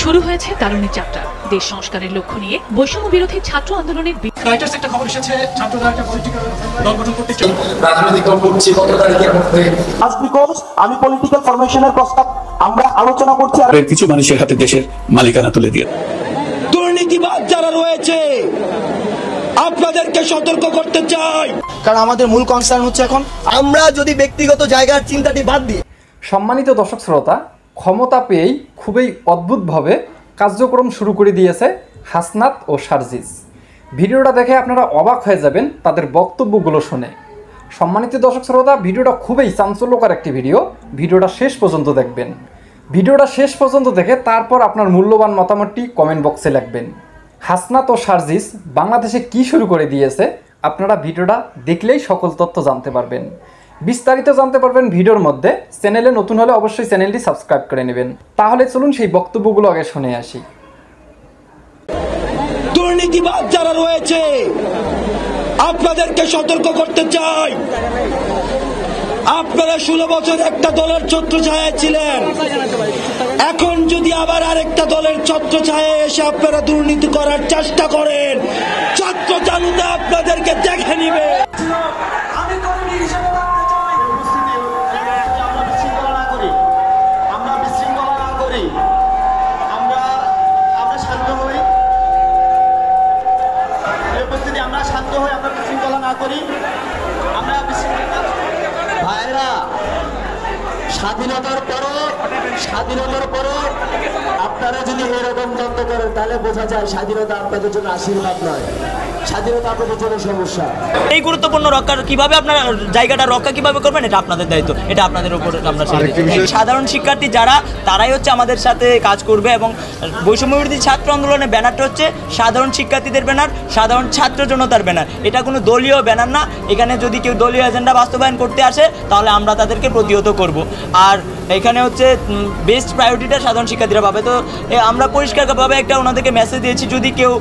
শুরু হয়েছে তারুণ্যের যাত্রা। দেশ সংস্কারের লক্ষ্য নিয়ে বৈষম্য বিরোধী ছাত্র আন্দোলনের রাইটার্স একটা খবর এসেছে, ছাত্ররা একটা পলিটিক্যাল দল গঠন করতে চায়। রাজনৈতিক দল করছি কত তারিখের মধ্যে। আজ বিকজ আমি পলিটিক্যাল ফরমেশনের প্রস্তাব আমরা আলোচনা করছি, আর কিছু মানুষের হাতে দেশের মালিকানা তুলে দিয়ে দুর্নীতিবাদ যারা রয়েছে আপনাদেরকে সতর্ক করতে চাই, কারণ আমাদের মূল কনসার্ন হচ্ছে এখন আমরা যদি ব্যক্তিগত জায়গার চিন্তাটি বাদ দিই। সম্মানিত দর্শক শ্রোতা, ক্ষমতা পেয়েই খুবই অদ্ভুতভাবে কার্যক্রম শুরু করে দিয়েছে হাসনাত ও সার্জিস। ভিডিওটা দেখে আপনারা অবাক হয়ে যাবেন তাদের বক্তব্যগুলো শুনে। সম্মানিত দর্শক শ্রোতা, ভিডিওটা খুবই চাঞ্চল্যকর একটি ভিডিওটা শেষ পর্যন্ত দেখবেন। ভিডিওটা শেষ পর্যন্ত দেখে তারপর আপনার মূল্যবান মতামতটি কমেন্ট বক্সে লিখবেন। হাসনাত ও সার্জিস বাংলাদেশে কি শুরু করে দিয়েছে আপনারা ভিডিওটা দেখলেই সকল তথ্য জানতে পারবেন। বিস্তারিত জানতে পারবেন ভিডিওর মধ্যে। চ্যানেলে নতুন হলে অবশ্যই চ্যানেলটি সাবস্ক্রাইব করে নেবেন। তাহলে চলুন সেই বক্তব্যগুলো আগে শুনে আসি। দুর্নীতিবাদ যারা রয়েছে আপনাদেরকে সতর্ক করতে চাই, আপনারা 16 বছর একটা দলের ছত্রছায়ায় ছিলেন, এখন যদি আবার আরেকটা দলের ছত্রছায়ায় এসে আপনারা দুর্নীতি করার চেষ্টা করেন, ছাত্র জনতা আপনাদেরকে দেখে নিবে। স্বাধীনতার পরও আপনারা যদি এরকম দ্বন্দ্ব করেন তাহলে বোঝা যায় স্বাধীনতা আপনাদের জন্য আশীর্বাদ নয়, স্বাধীনতা আপনাদের জন্য সমস্যা। এই গুরুত্বপূর্ণ রক্ষার কিভাবে আপনারা জায়গাটা রক্ষা কিভাবে করবেন, এটা আপনাদের দায়িত্ব, এটা আপনাদের উপর আমরা সাধারণ শিক্ষার্থী যারা তারাই হচ্ছে আমাদের সাথে কাজ করবে। এবং বৈষম্য বিরোধী ছাত্র আন্দোলনের ব্যানারটা হচ্ছে সাধারণ শিক্ষার্থীদের ব্যানার, সাধারণ ছাত্র জনতার ব্যানার। এটা কোনো দলীয় ব্যানার না। এখানে যদি কেউ দলীয় এজেন্ডা বাস্তবায়ন করতে আসে তাহলে আমরা তাদেরকে প্রতিহত করব। আর এখানে হচ্ছে বেস্ট প্রায়োরিটিটা সাধারণ শিক্ষার্থীরা পাবে। তো আমরা পরিষ্কারভাবে একটা ওনাদেরকে মেসেজ দিয়েছি, যদি কেউ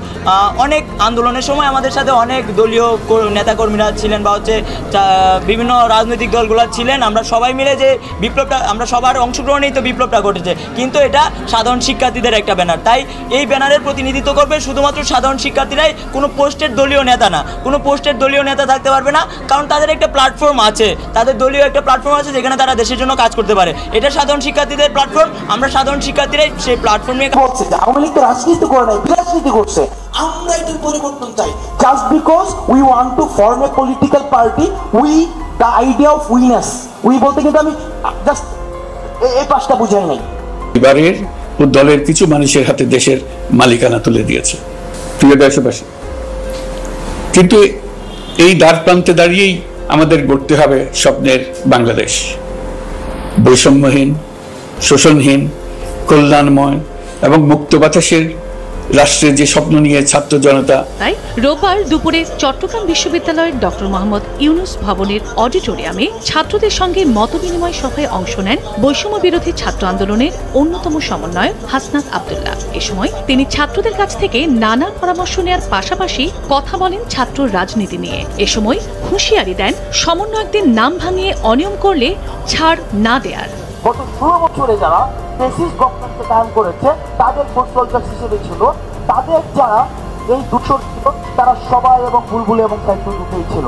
অনেক আন্দোলনের সময় আমাদের সাথে অনেক দলীয় নেতাকর্মীরা ছিলেন বা হচ্ছে বিভিন্ন রাজনৈতিক দলগুলো ছিলেন, আমরা সবাই মিলে যে বিপ্লবটা, আমরা সবার অংশগ্রহণেই তো বিপ্লবটা ঘটেছে, কিন্তু এটা সাধারণ শিক্ষার্থীদের একটা ব্যানার। তাই এই ব্যানারের প্রতিনিধিত্ব করবে শুধুমাত্র সাধারণ শিক্ষার্থীরাই, কোনো পোস্টের দলীয় নেতা না, কোনো পোস্টের দলীয় নেতা থাকতে পারবে না, কারণ তাদের একটা প্ল্যাটফর্ম আছে, তাদের দলীয় একটা প্ল্যাটফর্ম আছে যেখানে তারা দেশের জন্য কাজ করতে পারে। এটা সাধারণ শিক্ষার্থীদের প্ল্যাটফর্ম, আমরা সাধারণ শিক্ষার্থীরাই সেই প্ল্যাটফর্মে বলছে যে আওয়ামী লীগ তো রাজনীতি করে নাই, রাজনীতি করছে। আমরা এটার পরিবর্তন চাই। Just because we want to form a political party, we the idea of witness, we বলতে কিন্তু আমি জাস্ট এই পাশটা বুঝাই নাই। এবারের দলের কিছু মানুষের হাতে দেশের মালিকানা তুলে দিয়েছে। প্রিয় দেশবাসী, কিন্তু এই দ্বার প্রান্তে দাঁড়িয়েই আমাদের গড়তে হবে স্বপ্নের বাংলাদেশ, বৈষম্যহীন, শোষণহীন, কল্যাণময় এবং মুক্ত বাতাসের রাষ্ট্রের যে স্বপ্ন নিয়ে ছাত্র জনতা। তাই রোববার দুপুরে চট্টগ্রাম বিশ্ববিদ্যালয়ের ডক্টর মোহাম্মদ ইউনুস ভবনের অডিটোরিয়ামে ছাত্রদের সঙ্গে মতবিনিময় সভায় অংশ নেন বৈষম্য বিরোধী ছাত্র আন্দোলনের অন্যতম সমন্বয়ক হাসনাত আব্দুল্লাহ। এ সময় তিনি ছাত্রদের কাছ থেকে নানা পরামর্শ নেওয়ার পাশাপাশি কথা বলেন ছাত্র রাজনীতি নিয়ে। এ সময় হুঁশিয়ারি দেন সমন্বয়কদের নাম ভাঙিয়ে অনিয়ম করলে ছাড় না দেয়ার। গত 16 বছরে যারা ফ্যাসিস্ট গভর্নমেন্টকে কায়েম করেছে তাদের ফোর্সোলজার হিসেবে ছিল, তাদের যারা এই দুটো ছিল তারা সবাই এবং বুলবুলি এবং সাইফুল দুটোই ছিল,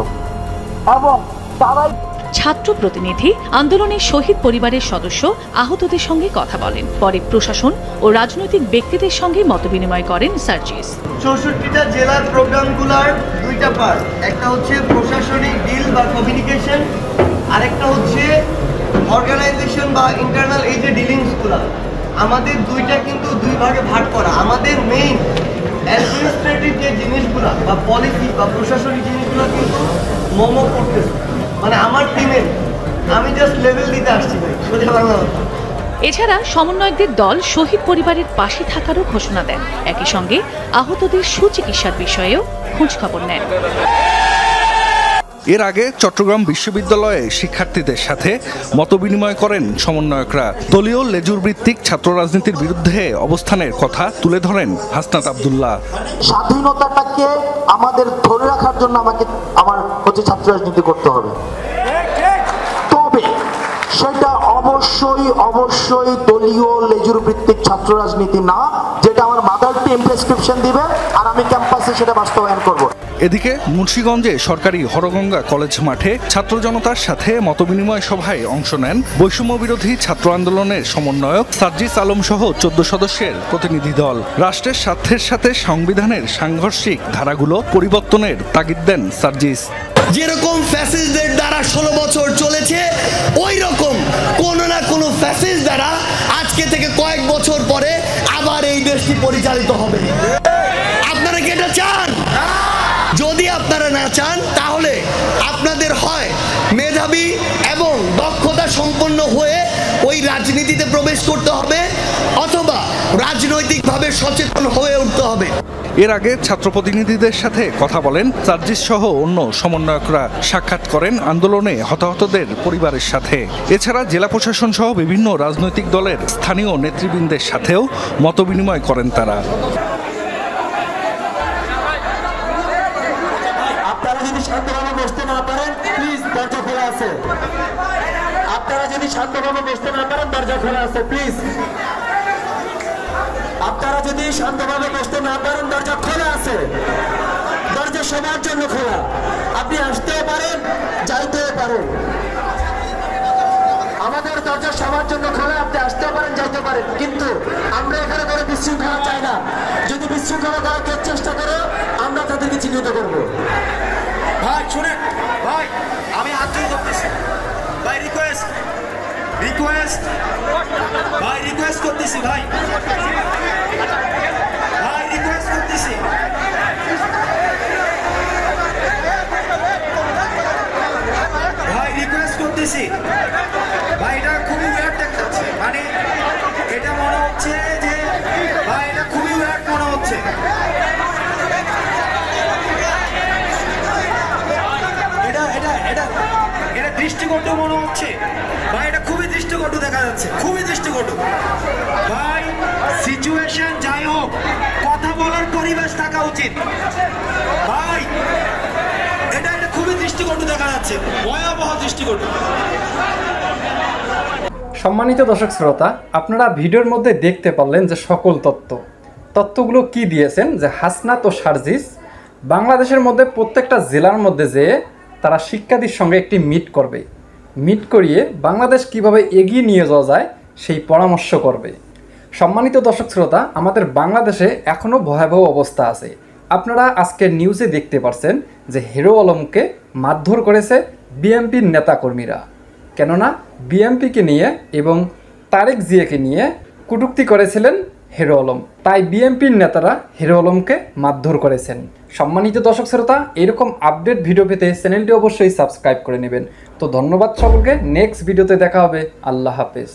এবং তারাই ছাত্র প্রতিনিধি আন্দোলনের শহীদ পরিবারের সদস্য আহতদের সঙ্গে কথা বলেন। পরে প্রশাসন ও রাজনৈতিক ব্যক্তিদের সঙ্গে মতবিনিময় করেন সার্জিস। 64টা জেলার প্রোগ্রামগুলোর দুইটা পার্ট, একটা হচ্ছে প্রশাসনিক ডিল বা কমিউনিকেশন, আরেকটা হচ্ছে অর্গানাইজেশন বা ইন্টারনাল এই যে ডিলিংসগুলো। আমাদের দুইটা কিন্তু দুই ভাগে ভাগ করা। আমাদের মেইন অ্যাডমিনিস্ট্রেটিভ যে জিনিসগুলো বা পলিসি বা প্রশাসনিক জিনিসগুলো কিন্তু মোমো করতেছে, মানে আমার টিমের, আমি জাস্ট লেভেল দিতে আসছি ভাই, সোজা বাংলা কথা। এছাড়া সমন্বয়কদের দল শহীদ পরিবারের পাশে থাকারও ঘোষণা দেন। একই সঙ্গে আহতদের সুচিকিৎসার বিষয়েও খোঁজখবর নেন। এর আগে চট্টগ্রাম বিশ্ববিদ্যালয়ে শিক্ষার্থীদের সাথে মতবিনিময় করেন সমন্বয়করা। দলীয় লেজুর ভিত্তিক ছাত্র রাজনীতির বিরুদ্ধে অবস্থানের কথা তুলে ধরেন হাসনাত আব্দুল্লাহ। স্বাধীনতাটাকে আমাদের ধরে রাখার জন্য আমার ছাত্র রাজনীতি করতে হবে, তবে সেটা অবশ্যই অবশ্যই দলীয় লেজুর ভিত্তিক ছাত্র রাজনীতি না, যেটা আমার মাদার টিম প্রেসক্রিপশন দিবে আর আমি ক্যাম্পাসে সেটা বাস্তবায়ন করব। এদিকে মুন্সিগঞ্জে সরকারি হরগঙ্গা কলেজ মাঠে ছাত্র জনতার সাথে মতবিনিময় সভায় অংশ নেন বৈষম্য বিরোধী ছাত্র আন্দোলনের সমন্বয়ক সার্জিস আলম সহ 14 সদস্যের প্রতিনিধি দল। রাষ্ট্রের স্বার্থের সাথে সংবিধানের সাংঘর্ষিক ধারাগুলো পরিবর্তনের তাগিদ দেন সার্জিস। যেরকম ফ্যাসিস্টদের দ্বারা 16 বছর চলেছে, ওই রকম কোনো না কোনো ফ্যাসিস্ট দ্বারা আজকে থেকে কয়েক বছর পরে আবার এই দেশটি পরিচালিত হবে। আপনারা কি এটা চান? যদি আপনারা না চান তাহলে আপনাদের হয় মেধাবী এবং দক্ষতা সম্পন্ন হয়ে ওই রাজনীতিতে প্রবেশ করতে হবে, অথবা রাজনৈতিকভাবে সচেতন হয়ে উঠতে হবে। এর আগে ছাত্র প্রতিনিধিদের সাথে কথা বলেন সার্জিস সহ অন্য সমন্বয়করা, সাক্ষাৎ করেন আন্দোলনে হতাহতদের পরিবারের সাথে। এছাড়া জেলা প্রশাসন সহ বিভিন্ন রাজনৈতিক দলের স্থানীয় নেতৃবৃন্দের সাথেও মতবিনিময় করেন তারা। আপনারা যদি শান্তভাবে বসতে না পারেন, প্লিজ দরজা খোলা আছে। আপনারা যদি শান্তভাবে বসতে না পারেন, দরজা খোলা আছে, প্লিজ। আপনারা যদি শান্তভাবে বসতে না পারেন, দরজা খোলা আছে। দরজা সবার জন্য খোলা। আপনি আসতেও পারেন, যাইতেও পারেন। আমাদের দরজা সবার জন্য খোলা, আপনি আসতেও পারেন, যাইতে পারেন। কিন্তু আমরা এখানে কোনো বিশৃঙ্খলা চাই না। যদি বিশৃঙ্খলা করার চেষ্টা করো, আমরা তাদেরকে চিহ্নিত করবো। ভাই শুনেন, ভাই আমি হাত জোড় করতেছি, ভাই রিকোয়েস্ট ভাই রিকোয়েস্ট করতেছি, ভাই রিকোয়েস্ট করতেছি, ভাই রিকোয়েস্ট করতেছি। ভাই এটা খুবই ওয়ার্ড দেখাচ্ছে, মানে এটা মনে হচ্ছে যে ভাই এটা খুবই ওয়ার্ড মনে হচ্ছে। এটা দৃষ্টিকটু মনে হচ্ছে ভাই, এটা খুবই দৃষ্টিকটু দেখা যাচ্ছে, খুবই দৃষ্টিকটু। ভাই সিচুয়েশন যাই হোক, কথা বলার পরিবেশ থাকা উচিত। ভাই এটা খুবই দৃষ্টিকটু দেখা যাচ্ছে, ভয়াবহ দৃষ্টিকটু। সম্মানিত দর্শক শ্রোতা, আপনারা ভিডিওর মধ্যে দেখতে পারলেন যে সকল তথ্যগুলো কি দিয়েছেন, যে হাসনাত ও সার্জিস বাংলাদেশের মধ্যে প্রত্যেকটা জেলার মধ্যে যেয়ে তারা শিক্ষার্থীর সঙ্গে একটি মিট করিয়ে বাংলাদেশ কিভাবে এগিয়ে নিয়ে যাওয়া যায় সেই পরামর্শ করবে। সম্মানিত দর্শক শ্রোতা, আমাদের বাংলাদেশে এখনও ভয়াবহ অবস্থা আছে। আপনারা আজকের নিউজে দেখতে পাচ্ছেন যে হিরো আলমকে মারধর করেছে বিএনপির নেতাকর্মীরা, কেননা বিএনপিকে নিয়ে এবং তারেক জিয়াকে নিয়ে কটূক্তি করেছিলেন হিরো আলম, তাই বিএনপির নেতারা হিরো আলমকে মারধর করেছেন। সম্মানিত দর্শক শ্রোতা, এরকম আপডেট ভিডিও পেতে চ্যানেলটি অবশ্যই সাবস্ক্রাইব করে নেবেন। তো ধন্যবাদ সকলকে, নেক্সট ভিডিওতে দেখা হবে। আল্লাহ হাফেজ।